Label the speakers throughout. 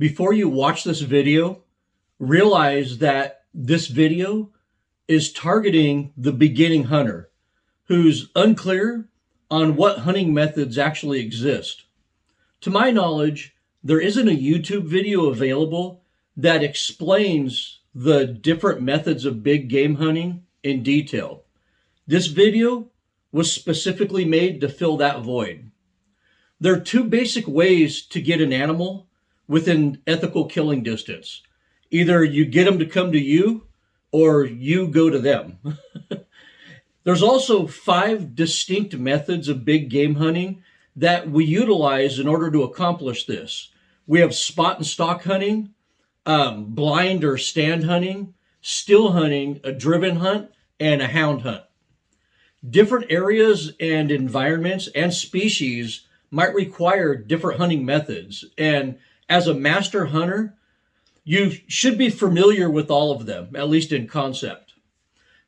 Speaker 1: Before you watch this video, realize that this video is targeting the beginning hunter who's unclear on what hunting methods actually exist. To my knowledge, there isn't a YouTube video available that explains the different methods of big game hunting in detail. This video was specifically made to fill that void. There are two basic ways to get an animal within ethical killing distance. Either you get them to come to you or you go to them. There's also 5 distinct methods of big game hunting that we utilize in order to accomplish this. We have spot and stalk hunting, blind or stand hunting, still hunting, a driven hunt, and a hound hunt. Different areas and environments and species might require different hunting methods. And as a master hunter, you should be familiar with all of them, at least in concept.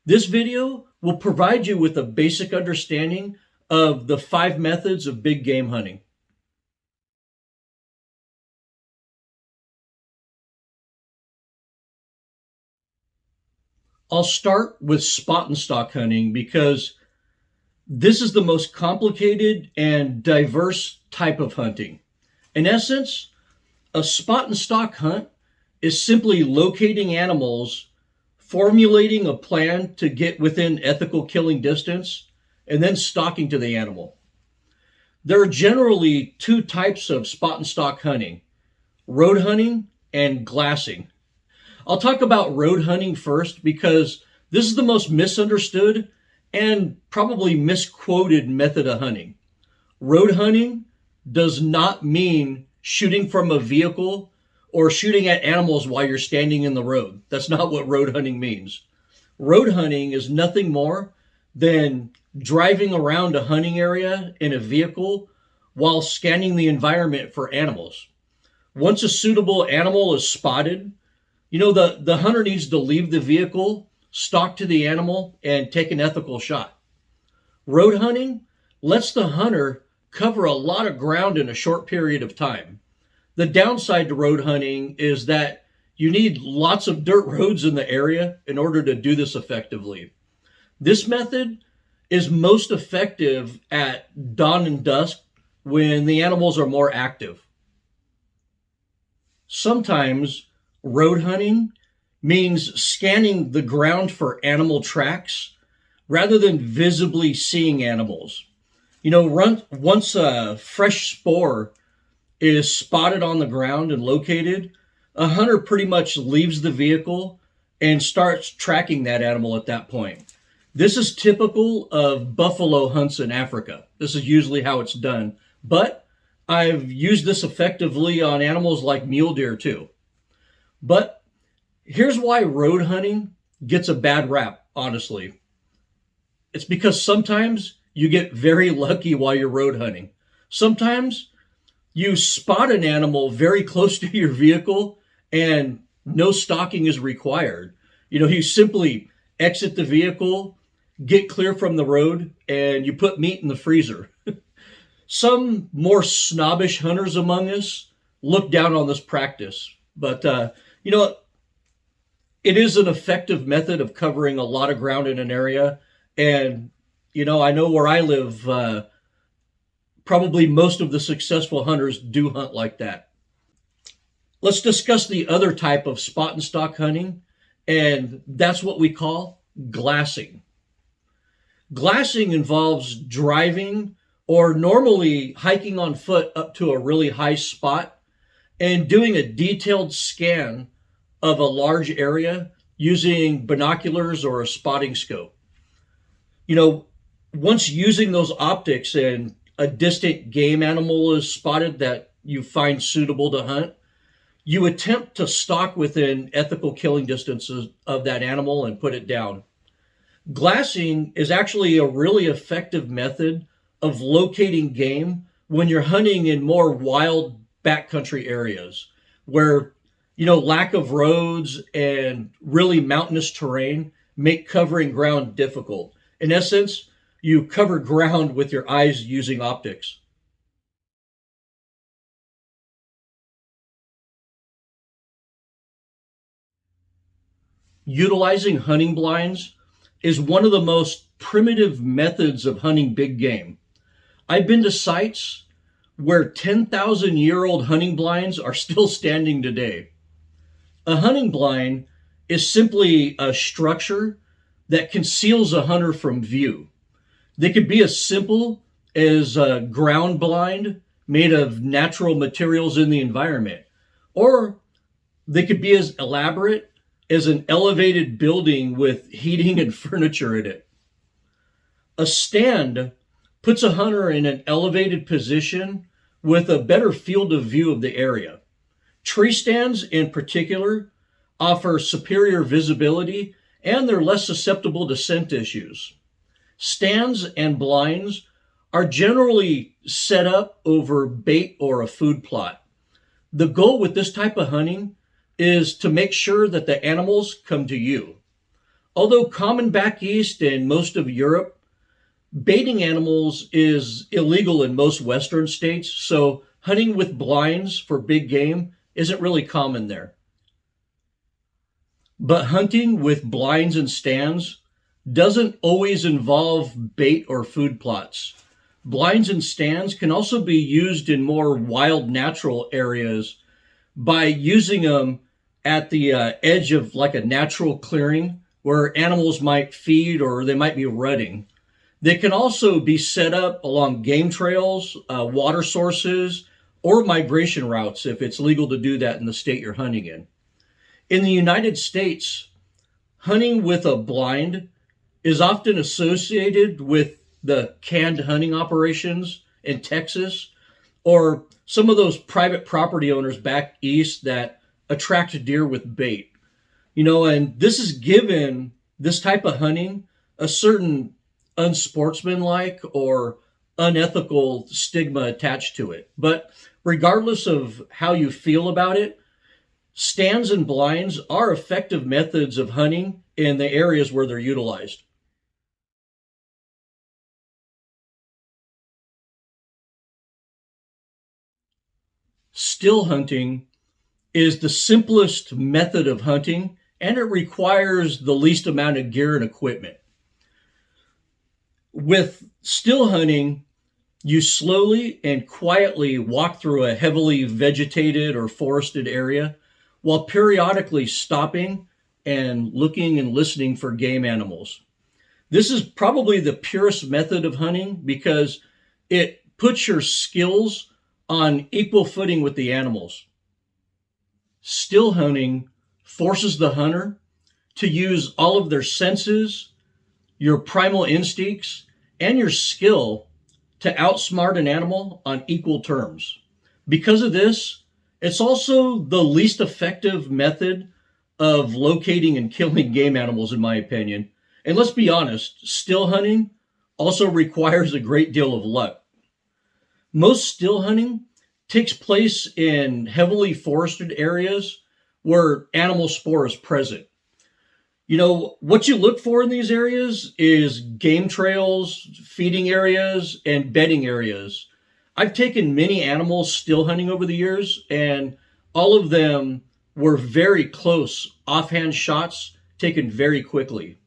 Speaker 1: This video will provide you with a basic understanding of the 5 methods of big game hunting. I'll start with spot and stalk hunting because this is the most complicated and diverse type of hunting. In essence, a spot and stalk hunt is simply locating animals, formulating a plan to get within ethical killing distance, and then stalking to the animal. There are generally 2 types of spot and stalk hunting: road hunting and glassing. I'll talk about road hunting first because this is the most misunderstood and probably misquoted method of hunting. Road hunting does not mean shooting from a vehicle or shooting at animals while you're standing in the road. That's not what road hunting means. Road hunting is nothing more than driving around a hunting area in a vehicle while scanning the environment for animals. Once a suitable animal is spotted, the hunter needs to leave the vehicle, stalk to the animal, and take an ethical shot. Road hunting lets the hunter cover a lot of ground in a short period of time. The downside to road hunting is that you need lots of dirt roads in the area in order to do this effectively. This method is most effective at dawn and dusk when the animals are more active. Sometimes road hunting means scanning the ground for animal tracks rather than visibly seeing animals. Once a fresh spoor is spotted on the ground and located, a hunter pretty much leaves the vehicle and starts tracking that animal at that point. This is typical of buffalo hunts in Africa. This is usually how it's done, but I've used this effectively on animals like mule deer too. But here's why road hunting gets a bad rap, honestly. It's because sometimes you get very lucky while you're road hunting. Sometimes you spot an animal very close to your vehicle and no stalking is required. You simply exit the vehicle, get clear from the road, and you put meat in the freezer. Some more snobbish hunters among us look down on this practice, but it is an effective method of covering a lot of ground in an area. And, I know where I live, probably most of the successful hunters do hunt like that. Let's discuss the other type of spot and stalk hunting, and that's what we call glassing. Glassing involves driving or normally hiking on foot up to a really high spot and doing a detailed scan of a large area using binoculars or a spotting scope. Once using those optics and a distant game animal is spotted that you find suitable to hunt, you attempt to stalk within ethical killing distances of that animal and put it down. Glassing is actually a really effective method of locating game when you're hunting in more wild backcountry areas where, lack of roads and really mountainous terrain make covering ground difficult. In essence, you cover ground with your eyes using optics. utilizing hunting blinds is one of the most primitive methods of hunting big game. I've been to sites where 10,000-year-old hunting blinds are still standing today. A hunting blind is simply a structure that conceals a hunter from view. They could be as simple as a ground blind made of natural materials in the environment, or they could be as elaborate as an elevated building with heating and furniture in it. A stand puts a hunter in an elevated position with a better field of view of the area. Tree stands in particular offer superior visibility and they're less susceptible to scent issues. Stands and blinds are generally set up over bait or a food plot. The goal with this type of hunting is to make sure that the animals come to you. Although common back east and most of Europe, baiting animals is illegal in most Western states, so hunting with blinds for big game isn't really common there. But hunting with blinds and stands doesn't always involve bait or food plots. Blinds and stands can also be used in more wild natural areas by using them at the edge of like a natural clearing where animals might feed or they might be rutting. They can also be set up along game trails, water sources, or migration routes if it's legal to do that in the state you're hunting in. In the United States, hunting with a blind is often associated with the canned hunting operations in Texas or some of those private property owners back east that attract deer with bait. And this is given this type of hunting a certain unsportsmanlike or unethical stigma attached to it. But regardless of how you feel about it, stands and blinds are effective methods of hunting in the areas where they're utilized. Still hunting is the simplest method of hunting, and it requires the least amount of gear and equipment. With still hunting, you slowly and quietly walk through a heavily vegetated or forested area while periodically stopping and looking and listening for game animals. This is probably the purest method of hunting because it puts your skills on equal footing with the animals. Still hunting forces the hunter to use all of their senses, your primal instincts, and your skill to outsmart an animal on equal terms. Because of this, it's also the least effective method of locating and killing game animals, in my opinion. And let's be honest, still hunting also requires a great deal of luck. Most still hunting takes place in heavily forested areas where animal spoor is present. What you look for in these areas is game trails, feeding areas, and bedding areas. I've taken many animals still hunting over the years, and all of them were very close offhand shots taken very quickly.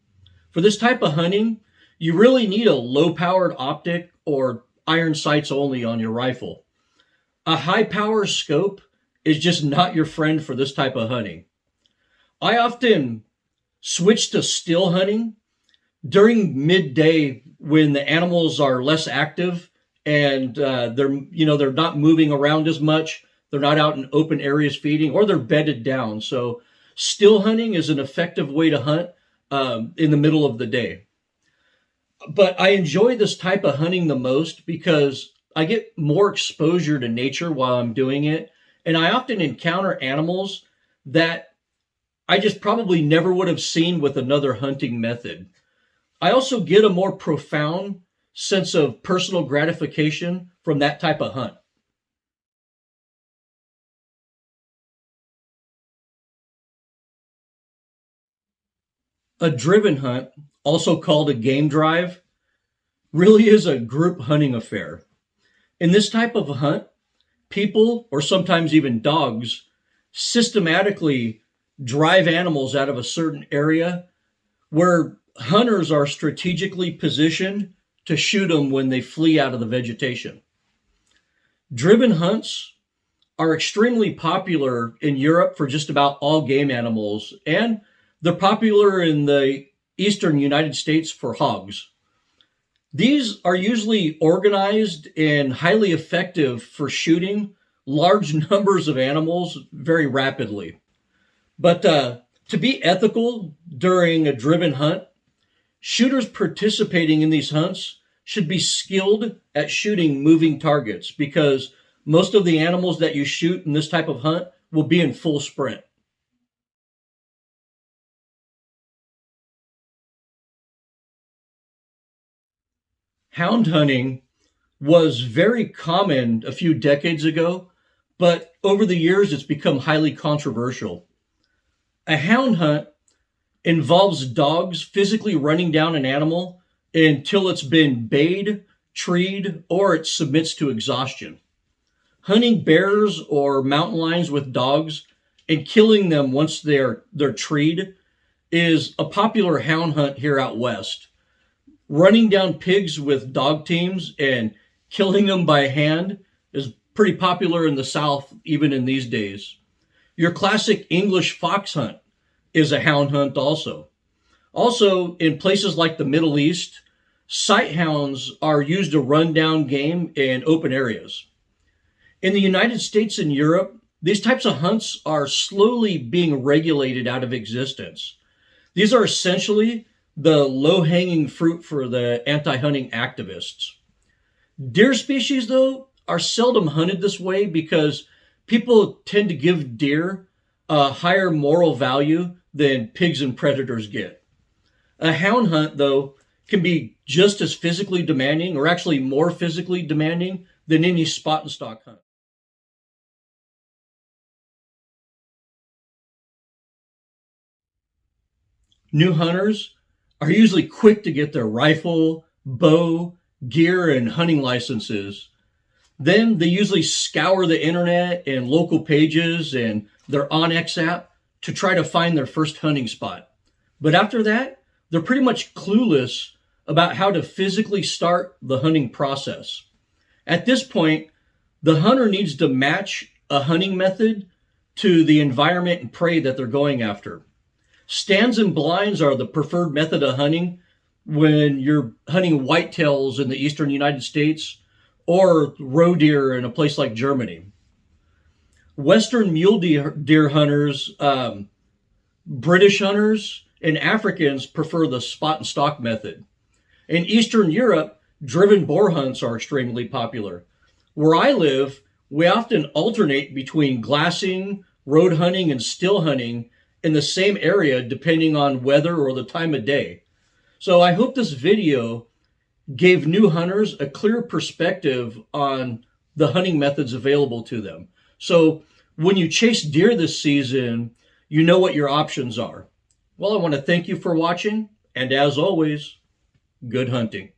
Speaker 1: For this type of hunting, you really need a low-powered optic or iron sights only on your rifle. A high-power scope is just not your friend for this type of hunting. I often switch to still hunting during midday when the animals are less active and they're not moving around as much. They're not out in open areas feeding, or they're bedded down. So still hunting is an effective way to hunt in the middle of the day. But I enjoy this type of hunting the most because I get more exposure to nature while I'm doing it. And I often encounter animals that I just probably never would have seen with another hunting method. I also get a more profound sense of personal gratification from that type of hunt. A driven hunt, also called a game drive, really is a group hunting affair. In this type of a hunt, people, or sometimes even dogs, systematically drive animals out of a certain area where hunters are strategically positioned to shoot them when they flee out of the vegetation. Driven hunts are extremely popular in Europe for just about all game animals, and they're popular in the eastern United States for hogs. These are usually organized and highly effective for shooting large numbers of animals very rapidly. But to be ethical during a driven hunt, shooters participating in these hunts should be skilled at shooting moving targets because most of the animals that you shoot in this type of hunt will be in full sprint. Hound hunting was very common a few decades ago, but over the years it's become highly controversial. A hound hunt involves dogs physically running down an animal until it's been bayed, treed, or it submits to exhaustion. Hunting bears or mountain lions with dogs and killing them once they're treed is a popular hound hunt here out west. Running down pigs with dog teams and killing them by hand is pretty popular in the South even in these days. Your classic English fox hunt is a hound hunt also. Also, in places like the Middle East, sight hounds are used to run down game in open areas. In the United States and Europe, these types of hunts are slowly being regulated out of existence. These are essentially the low-hanging fruit for the anti-hunting activists. Deer species, though, are seldom hunted this way because people tend to give deer a higher moral value than pigs and predators get. A hound hunt, though, can be just as physically demanding, or actually more physically demanding, than any spot and stalk hunt. New hunters are usually quick to get their rifle, bow, gear, and hunting licenses. Then they usually scour the internet and local pages and their onX app to try to find their first hunting spot. But after that, they're pretty much clueless about how to physically start the hunting process. At this point, the hunter needs to match a hunting method to the environment and prey that they're going after. Stands and blinds are the preferred method of hunting when you're hunting whitetails in the eastern United States or roe deer in a place like Germany. Western mule deer hunters, British hunters, and Africans prefer the spot and stalk method. In Eastern Europe, driven boar hunts are extremely popular. Where I live, we often alternate between glassing, road hunting, and still hunting in the same area depending on weather or the time of day. So I hope this video gave new hunters a clear perspective on the hunting methods available to them. So when you chase deer this season, you know what your options are. Well, I want to thank you for watching, and as always, good hunting.